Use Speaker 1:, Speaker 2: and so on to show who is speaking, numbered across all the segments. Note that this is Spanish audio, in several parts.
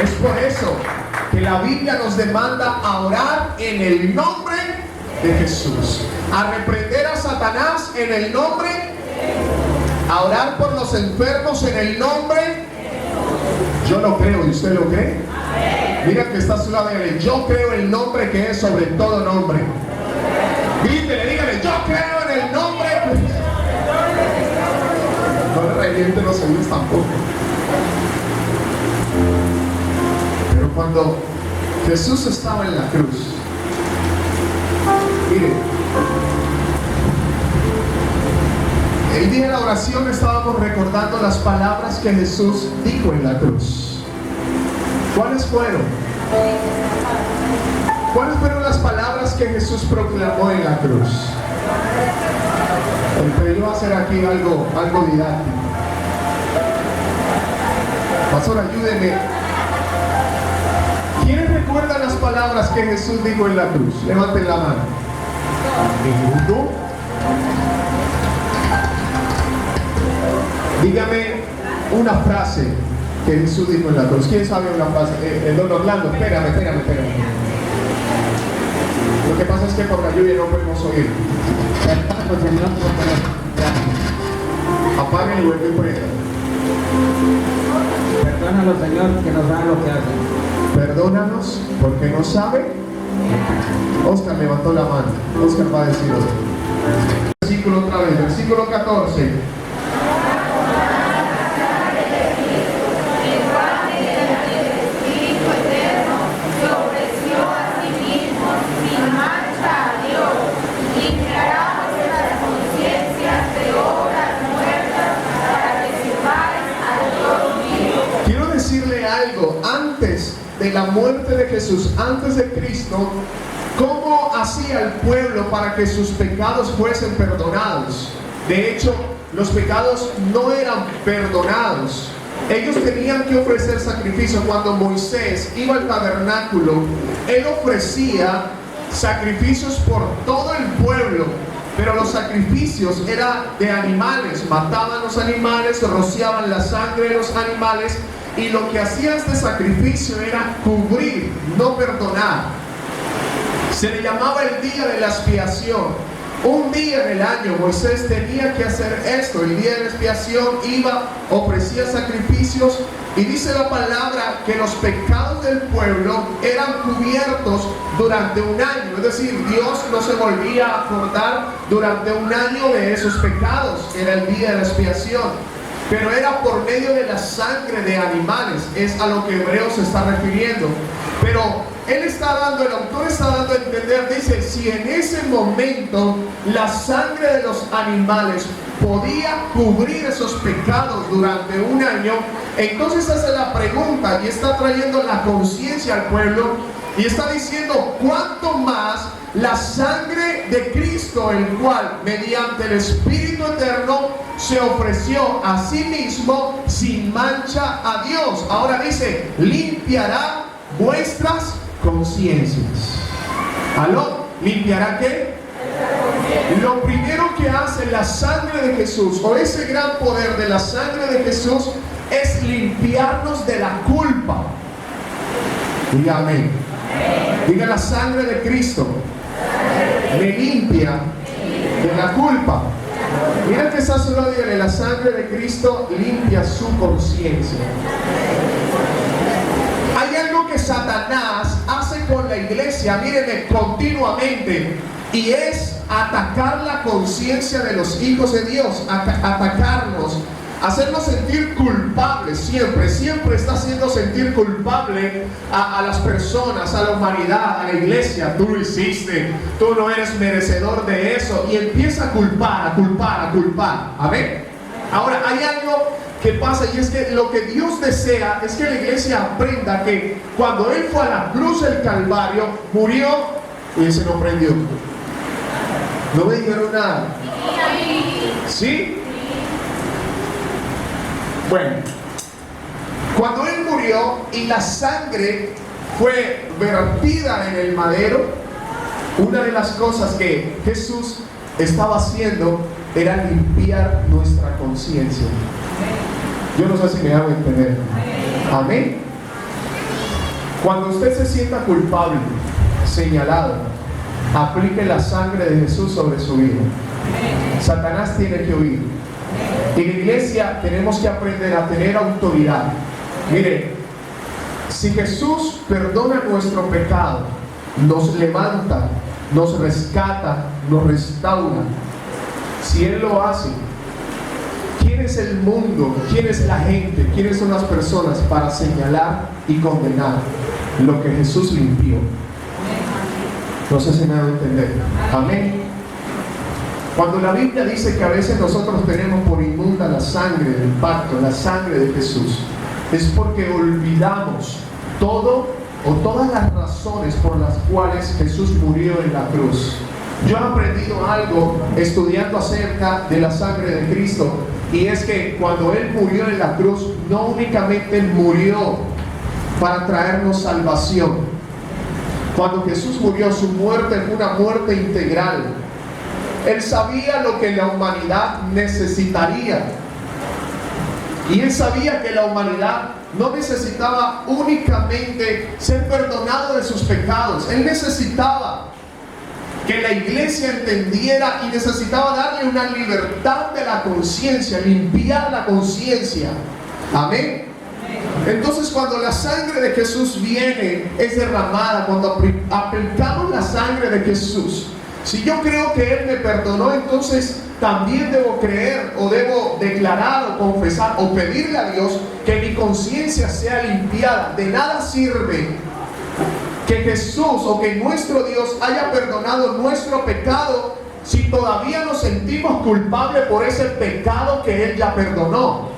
Speaker 1: Es por eso que la Biblia nos demanda a orar en el nombre de Jesús, a reprender a Satanás en el nombre, a orar por los enfermos en el nombre. Yo lo creo, ¿y usted lo cree? Mira que está a su lado, dígale: yo creo el nombre que es sobre todo nombre. Dígale: yo creo en el nombre. No le reviente los oídos tampoco. Pero cuando Jesús estaba en la cruz, mire, el día de la oración estábamos recordando las palabras que Jesús dijo en la cruz. ¿Cuáles fueron? ¿Cuáles fueron las palabras que Jesús proclamó en la cruz? Pero yo voy a hacer aquí algo didáctico. Pastor, ayúdeme. ¿Quiénes recuerdan las palabras que Jesús dijo en la cruz? Levanten la mano. ¿Ninguno? Dígame una frase que Jesús dijo en la cruz. ¿Quién sabe una frase? El don Orlando, espérame. Lo que pasa es que por la lluvia no podemos oír. Apaguen y vuelven por ella.
Speaker 2: Perdónalos, Señor, que no saben lo que hacen.
Speaker 1: Perdónanos porque no saben. Oscar levantó la mano. Oscar va a decir otro. Versículo otra vez, versículo 14. Antes de la muerte de Jesús, antes de Cristo, ¿cómo hacía el pueblo para que sus pecados fuesen perdonados? De hecho, los pecados no eran perdonados. Ellos tenían que ofrecer sacrificio. Cuando Moisés iba al tabernáculo, él ofrecía sacrificios por todo el pueblo, pero los sacrificios eran de animales. Mataban los animales, rociaban la sangre de los animales, y lo que hacía este sacrificio era cubrir, no perdonar. Se le llamaba el día de la expiación. Un día en el año Moisés tenía que hacer esto. El día de la expiación iba, ofrecía sacrificios, y dice la palabra que los pecados del pueblo eran cubiertos durante un año. Es decir, Dios no se volvía a acordar durante un año de esos pecados. Era el día de la expiación, pero era por medio de la sangre de animales. Es a lo que Hebreos se está refiriendo. Pero él está dando, el autor está dando a entender, dice: si en ese momento la sangre de los animales podía cubrir esos pecados durante un año, entonces hace la pregunta y está trayendo la conciencia al pueblo, y está diciendo: ¿cuánto más la sangre de Cristo, el cual mediante el Espíritu Eterno se ofreció a sí mismo sin mancha a Dios? Ahora dice: limpiará vuestras conciencias. ¿Aló? ¿Limpiará qué? Lo primero que hace la sangre de Jesús, o ese gran poder de la sangre de Jesús, es limpiarnos de la culpa. Diga amén. Diga: la sangre de Cristo me limpia de la culpa. Mira que está solo, dígale: la sangre de Cristo limpia su conciencia. Hay algo que Satanás hace con la iglesia, mírenme, continuamente, y es atacar la conciencia de los hijos de Dios, atacarnos, hacernos sentir culpables. Siempre está haciendo sentir culpable a las personas, a la humanidad, a la iglesia. Tú lo hiciste, tú no eres merecedor de eso, y empieza a culpar. Amén. Ahora, hay algo que pasa, y es que lo que Dios desea es que la iglesia aprenda que cuando Él fue a la cruz del Calvario, murió y se lo prendió. No me dijeron nada. ¿Sí? Bueno, cuando Él murió y la sangre fue vertida en el madero, una de las cosas que Jesús estaba haciendo era limpiar nuestra conciencia. Yo no sé si me hago entender. Amén. Cuando usted se sienta culpable, señalado, aplique la sangre de Jesús sobre su vida. Satanás tiene que huir. En la iglesia tenemos que aprender a tener autoridad. Mire, si Jesús perdona nuestro pecado, nos levanta, nos rescata, nos restaura, si Él lo hace, ¿quién es el mundo? ¿Quién es la gente? ¿Quiénes son las personas para señalar y condenar lo que Jesús limpió? No sé si me hago entender. Amén. Cuando la Biblia dice que a veces nosotros tenemos por inmunda la sangre del pacto, la sangre de Jesús, es porque olvidamos todo o todas las razones por las cuales Jesús murió en la cruz. Yo he aprendido algo estudiando acerca de la sangre de Cristo, y es que cuando Él murió en la cruz, no únicamente murió para traernos salvación. Cuando Jesús murió, su muerte fue una muerte integral. Él sabía lo que la humanidad necesitaría. Y Él sabía que la humanidad no necesitaba únicamente ser perdonado de sus pecados. Él necesitaba que la iglesia entendiera y necesitaba darle una libertad de la conciencia, limpiar la conciencia. Amén. Entonces, cuando la sangre de Jesús viene, es derramada, cuando aplicamos la sangre de Jesús, si yo creo que Él me perdonó, entonces también debo creer o debo declarar o confesar o pedirle a Dios que mi conciencia sea limpiada. De nada sirve que Jesús o que nuestro Dios haya perdonado nuestro pecado si todavía nos sentimos culpables por ese pecado que Él ya perdonó.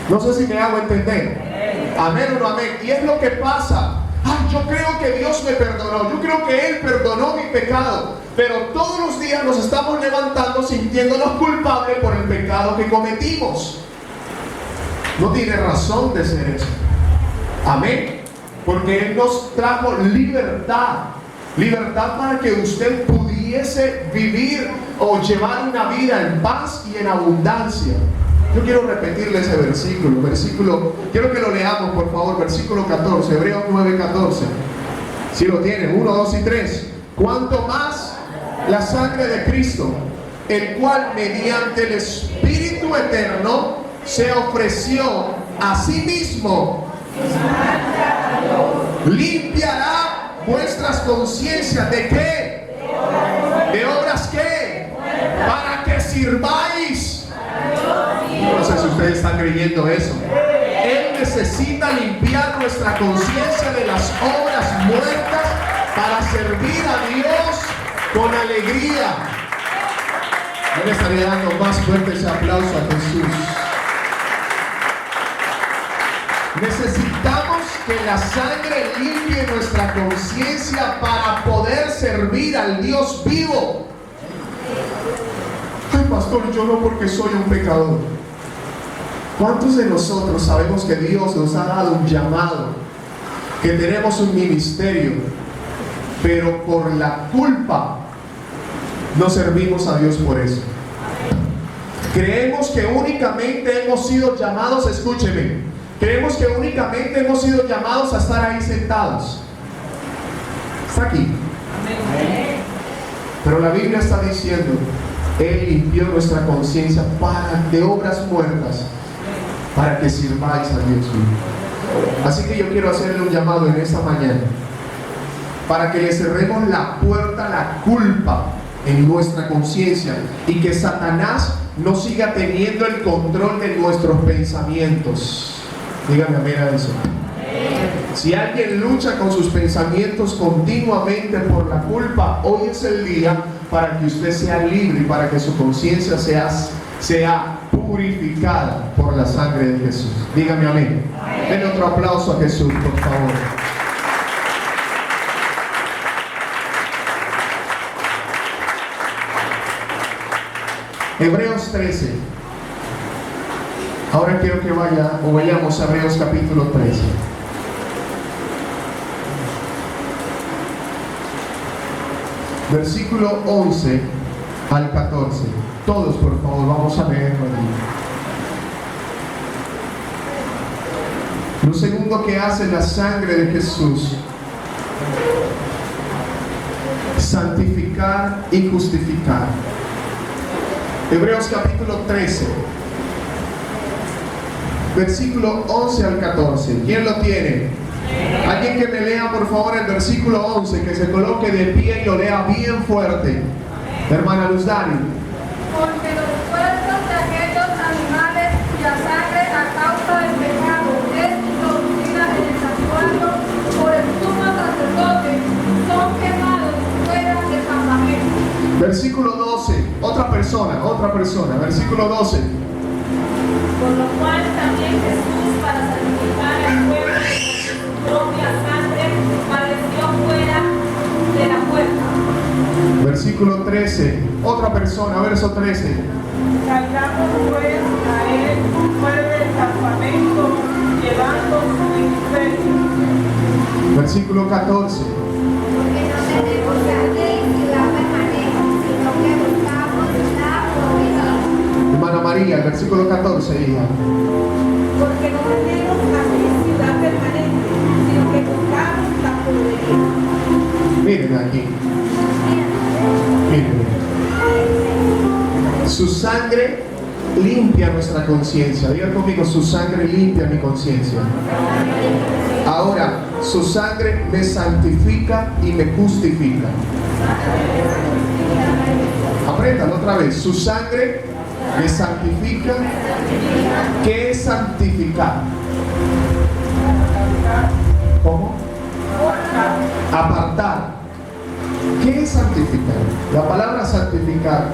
Speaker 1: No sé si me hago entender. Amén o no amén. Y es lo que pasa. Ay, yo creo que Dios me perdonó, yo creo que Él perdonó mi pecado, pero todos los días nos estamos levantando sintiéndonos culpables por el pecado que cometimos. No tiene razón de ser eso. Amén. Porque Él nos trajo libertad. Libertad para que usted pudiese vivir o llevar una vida en paz y en abundancia. Yo quiero repetirle ese versículo, quiero que lo leamos por favor, versículo 14, Hebreos 9:14. Si lo tienen, 1, 2 y 3. Cuanto más la sangre de Cristo, el cual mediante el Espíritu eterno se ofreció a sí mismo, limpiará vuestras conciencias. ¿De qué? ¿De obras qué? Para que sirváis. No sé si ustedes están creyendo eso. Él necesita limpiar nuestra conciencia de las obras muertas para servir a Dios con alegría. Yo le estaría dando más fuerte ese aplauso a Jesús. Necesitamos que la sangre limpie nuestra conciencia para poder servir al Dios vivo. Ay, pastor, yo no, porque soy un pecador. ¿Cuántos de nosotros sabemos que Dios nos ha dado un llamado, que tenemos un ministerio, pero por la culpa no servimos a Dios por eso? Creemos que únicamente hemos sido llamados, escúcheme, creemos que únicamente hemos sido llamados a estar ahí sentados. Está aquí. Pero la Biblia está diciendo, Él limpió nuestra conciencia de obras muertas, para que sirváis a Dios vivo. Así que yo quiero hacerle un llamado en esta mañana, para que le cerremos la puerta a la culpa en nuestra conciencia y que Satanás no siga teniendo el control de nuestros pensamientos. Dígame amén a eso. Si alguien lucha con sus pensamientos continuamente por la culpa, hoy es el día para que usted sea libre y para que su conciencia sea purificada por la sangre de Jesús. Dígame amén. Den otro aplauso a Jesús, por favor. Hebreos 13. Ahora quiero que vayamos a Hebreos capítulo 13. Versículo 11 al 14. Todos, por favor, vamos a leerlo allí. Lo segundo que hace la sangre de Jesús: santificar y justificar. Hebreos capítulo 13, versículo 11 al 14. ¿Quién lo tiene? Alguien que me lea por favor el versículo 11, que se coloque de pie y lo lea bien fuerte. Hermana Luz Dani.
Speaker 3: Porque los cuerpos de aquellos animales cuya sangre a causa del pecado es introducida en el santuario por el sumo sacerdote son quemados fuera del campamento.
Speaker 1: Versículo 12, otra persona, versículo 12.
Speaker 3: Por lo cual también Jesús, para santificar al pueblo con su propia sangre, padeció fuera de la puerta.
Speaker 1: Versículo 13, otra persona, verso 13.
Speaker 4: Salgamos pues a él fuera del campamento, llevando su ministerio.
Speaker 1: Versículo 14.
Speaker 5: Porque no tenemos sangre y ciudad permanente, sino que buscamos la promesa.
Speaker 1: Hermana María, el versículo 14, hija.
Speaker 4: Porque no tenemos aquí ciudad permanente, sino que buscamos la pobreza.
Speaker 1: Miren aquí. Miren. Su sangre limpia nuestra conciencia. Diga conmigo, su sangre limpia mi conciencia. Ahora, su sangre me santifica y me justifica. Apréndalo otra vez. Su sangre me santifica. ¿Qué es santificar? ¿Cómo? Apartar. ¿Qué es santificar? La palabra santificar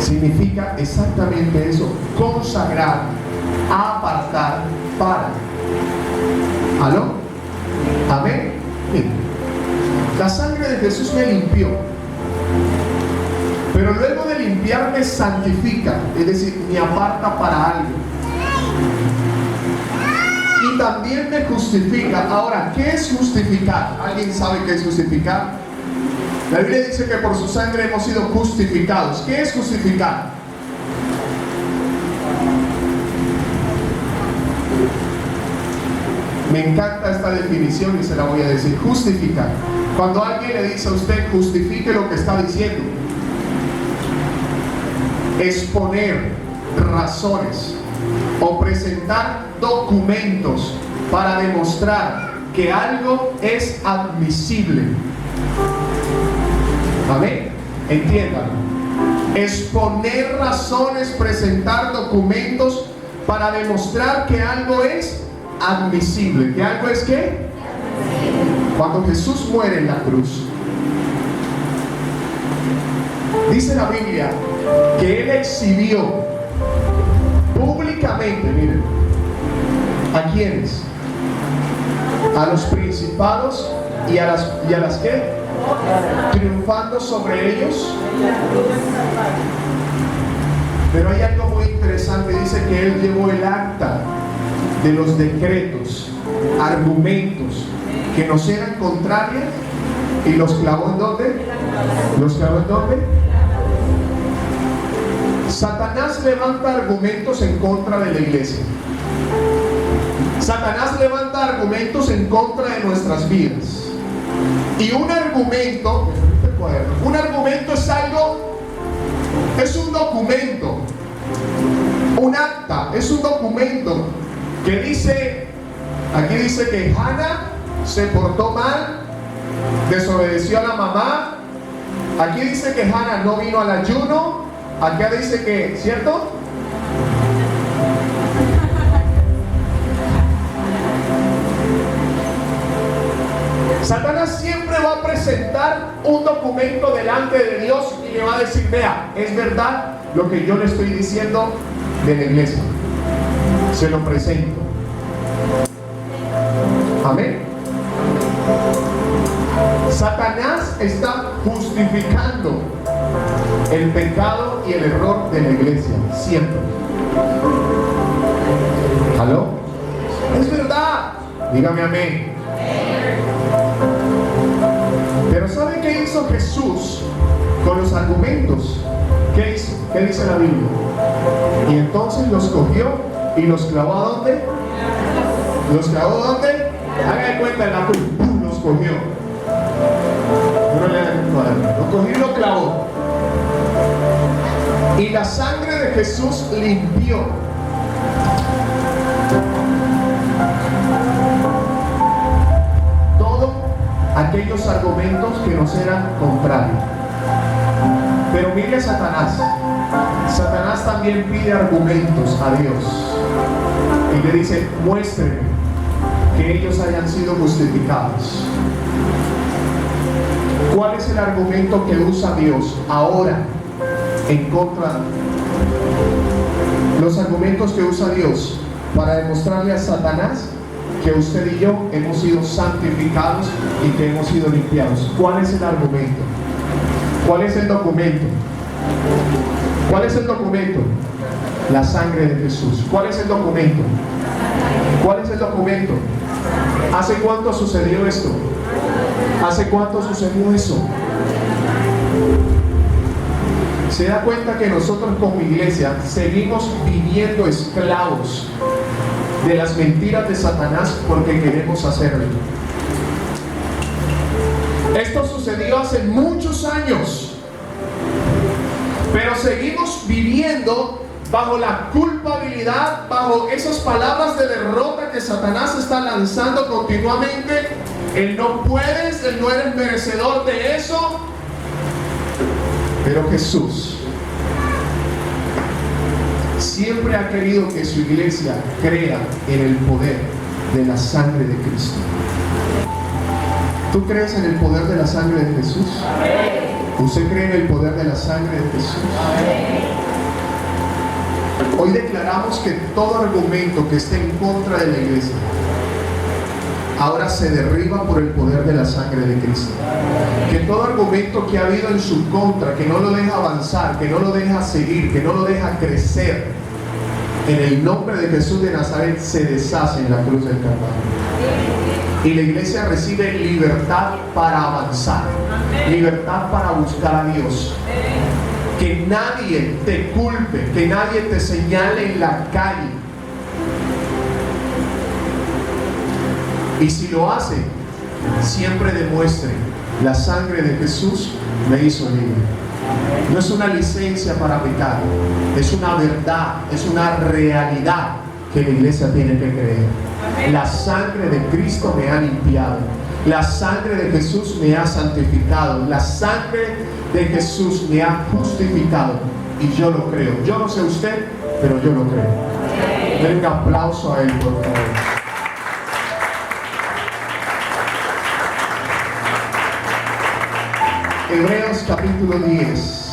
Speaker 1: significa exactamente eso: consagrar, apartar, para. ¿Aló? ¿Amén? Bien. La sangre de Jesús me limpió, pero luego de limpiarme santifica, es decir, me aparta para algo. Y también me justifica. Ahora, ¿qué es justificar? ¿Alguien sabe qué es justificar? La Biblia dice que por su sangre hemos sido justificados. ¿Qué es justificar? Me encanta esta definición y se la voy a decir. Justificar. Cuando alguien le dice a usted, justifique lo que está diciendo. Exponer razones o presentar documentos para demostrar que algo es admisible. Amén. Entiéndanlo. Exponer razones, presentar documentos para demostrar que algo es admisible. ¿Que algo es qué? Cuando Jesús muere en la cruz, dice la Biblia que Él exhibió públicamente, miren, ¿a quiénes? A los principados y a las ¿qué? Triunfando sobre ellos. Pero hay algo muy interesante. Dice que Él llevó el acta de los decretos, argumentos que nos eran contrarios y los clavó ¿en dónde? ¿Los clavó en dónde? Satanás levanta argumentos en contra de la iglesia. Satanás levanta argumentos en contra de nuestras vidas. Y un argumento es algo, es un documento, un acta, es un documento que dice, aquí dice que Hannah se portó mal, desobedeció a la mamá. Aquí dice que Hannah no vino al ayuno. Acá dice que, ¿cierto? Satanás siempre va a presentar un documento delante de Dios y le va a decir, vea, es verdad lo que yo le estoy diciendo de la iglesia. Se lo presento. Amén. Satanás está justificando el pecado y el error de la iglesia, siempre. ¿Aló? Es verdad. Dígame amén. Pero ¿sabe qué hizo Jesús con los argumentos? ¿Qué hizo? ¿Qué dice la Biblia? Y entonces los cogió y los clavó ¿a dónde? ¿Los clavó dónde? Hagan de cuenta en la cruz. ¡Pum! Los cogió. No le hagan el cuaderno. Lo cogió y lo clavó. Y la sangre de Jesús limpió todos aquellos argumentos que nos eran contrarios. Pero mire a Satanás. Satanás también pide argumentos a Dios y le dice: muéstreme que ellos hayan sido justificados. ¿Cuál es el argumento que usa Dios ahora en contra? Los argumentos que usa Dios para demostrarle a Satanás que usted y yo hemos sido santificados y que hemos sido limpiados. ¿Cuál es el argumento? ¿Cuál es el documento? ¿Cuál es el documento? La sangre de Jesús. ¿Cuál es el documento? ¿Cuál es el documento? ¿Hace cuánto sucedió esto? ¿Hace cuánto sucedió eso? Se da cuenta que nosotros como iglesia seguimos viviendo esclavos de las mentiras de Satanás porque queremos hacerlo. Esto sucedió hace muchos años, pero seguimos viviendo bajo la culpabilidad, bajo esas palabras de derrota que Satanás está lanzando continuamente. Él no puedes, él no eres merecedor de eso. Pero Jesús siempre ha querido que su iglesia crea en el poder de la sangre de Cristo. ¿Tú crees en el poder de la sangre de Jesús? ¿Usted cree en el poder de la sangre de Jesús? Hoy declaramos que todo argumento que esté en contra de la iglesia ahora se derriba por el poder de la sangre de Cristo. Que todo argumento que ha habido en su contra, que no lo deja avanzar, que no lo deja seguir, que no lo deja crecer, en el nombre de Jesús de Nazaret se deshace en la cruz del Calvario. Y la iglesia recibe libertad para avanzar, libertad para buscar a Dios. Que nadie te culpe, que nadie te señale en la calle. Y si lo hace, siempre demuestre: la sangre de Jesús me hizo libre. No es una licencia para pecar, es una verdad, es una realidad que la iglesia tiene que creer. La sangre de Cristo me ha limpiado, la sangre de Jesús me ha santificado, la sangre de Jesús me ha justificado. Y yo lo creo. Yo no sé usted, pero yo lo creo. Den un aplauso a él, por favor. Hebreos capítulo 10.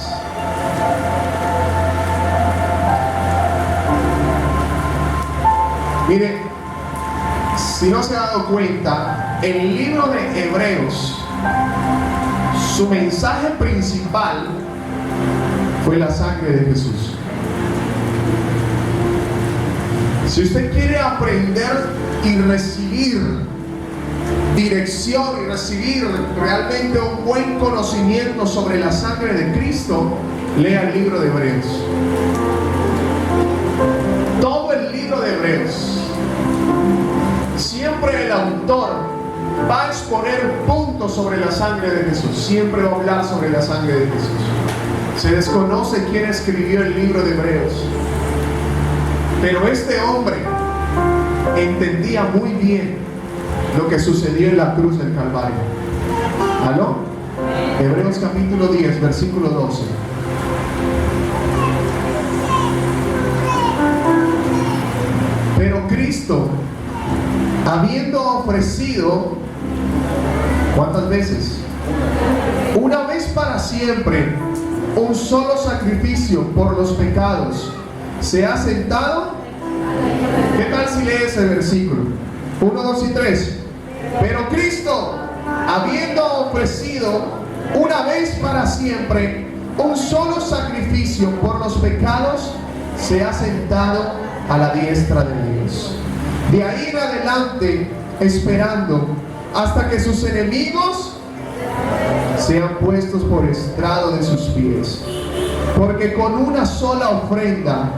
Speaker 1: Mire, si no se ha dado cuenta, el libro de Hebreos, su mensaje principal fue la sangre de Jesús. Si usted quiere aprender y recibir dirección y recibir realmente un buen conocimiento sobre la sangre de Cristo, lea el libro de Hebreos. Todo el libro de Hebreos. Siempre el autor va a exponer puntos sobre la sangre de Jesús. Siempre va a hablar sobre la sangre de Jesús. Se desconoce quién escribió el libro de Hebreos, pero este hombre entendía muy bien lo que sucedió en la cruz del Calvario. ¿Aló? Hebreos capítulo 10, versículo 12. Pero Cristo, habiendo ofrecido, ¿cuántas veces? Una vez para siempre, un solo sacrificio por los pecados, se ha sentado. ¿Qué tal si lee ese versículo? 1, 2 y 3. Pero Cristo, habiendo ofrecido una vez para siempre un solo sacrificio por los pecados, se ha sentado a la diestra de Dios. De ahí en adelante, esperando hasta que sus enemigos sean puestos por estrado de sus pies. Porque con una sola ofrenda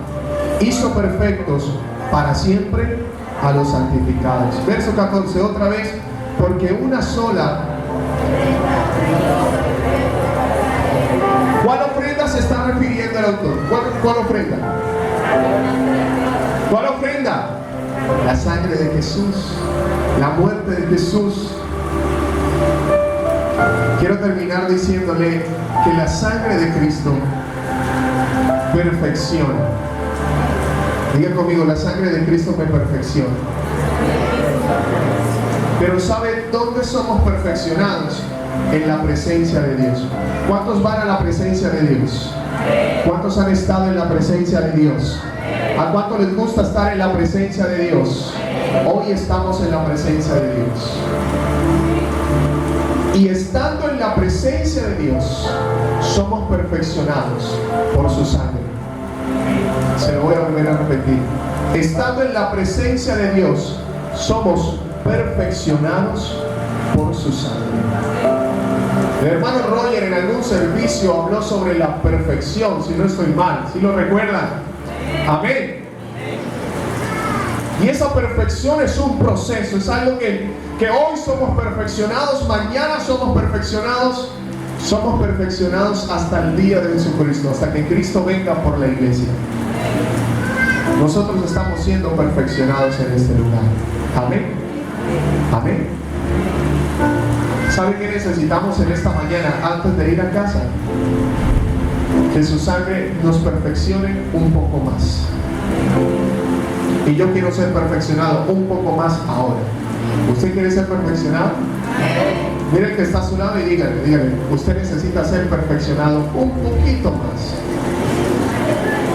Speaker 1: hizo perfectos para siempre a los santificados. Verso 14, otra vez, porque una sola. ¿Cuál ofrenda se está refiriendo el autor? ¿Cuál ofrenda? ¿Cuál ofrenda? La sangre de Jesús, la muerte de Jesús. Quiero terminar diciéndole que la sangre de Cristo perfecciona. Diga conmigo, la sangre de Cristo me perfecciona. Pero ¿sabe dónde somos perfeccionados? En la presencia de Dios. ¿Cuántos van a la presencia de Dios? ¿Cuántos han estado en la presencia de Dios? ¿A cuánto les gusta estar en la presencia de Dios? Hoy estamos en la presencia de Dios. Y estando en la presencia de Dios, somos perfeccionados por su sangre. Se lo voy a volver a repetir. Estando en la presencia de Dios, somos perfeccionados por su sangre. El hermano Roger en algún servicio habló sobre la perfección, si no estoy mal, ¿sí lo recuerdan? Amén. Y esa perfección es un proceso, es algo que hoy somos perfeccionados, mañana somos perfeccionados hasta el día de Jesucristo, hasta que Cristo venga por la iglesia. Nosotros estamos siendo perfeccionados en este lugar. Amén. Amén. ¿Sabe qué necesitamos en esta mañana antes de ir a casa? Que su sangre nos perfeccione un poco más. Y yo quiero ser perfeccionado un poco más ahora. ¿Usted quiere ser perfeccionado? Mire el que está a su lado y dígale, usted necesita ser perfeccionado un poquito más.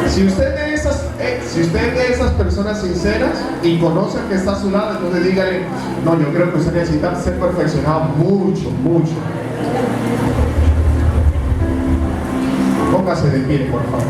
Speaker 1: Si usted es de esas personas sinceras y conoce al que está a su lado, entonces dígale, no, yo creo que usted necesita ser perfeccionado mucho, mucho. Póngase de pie, por favor.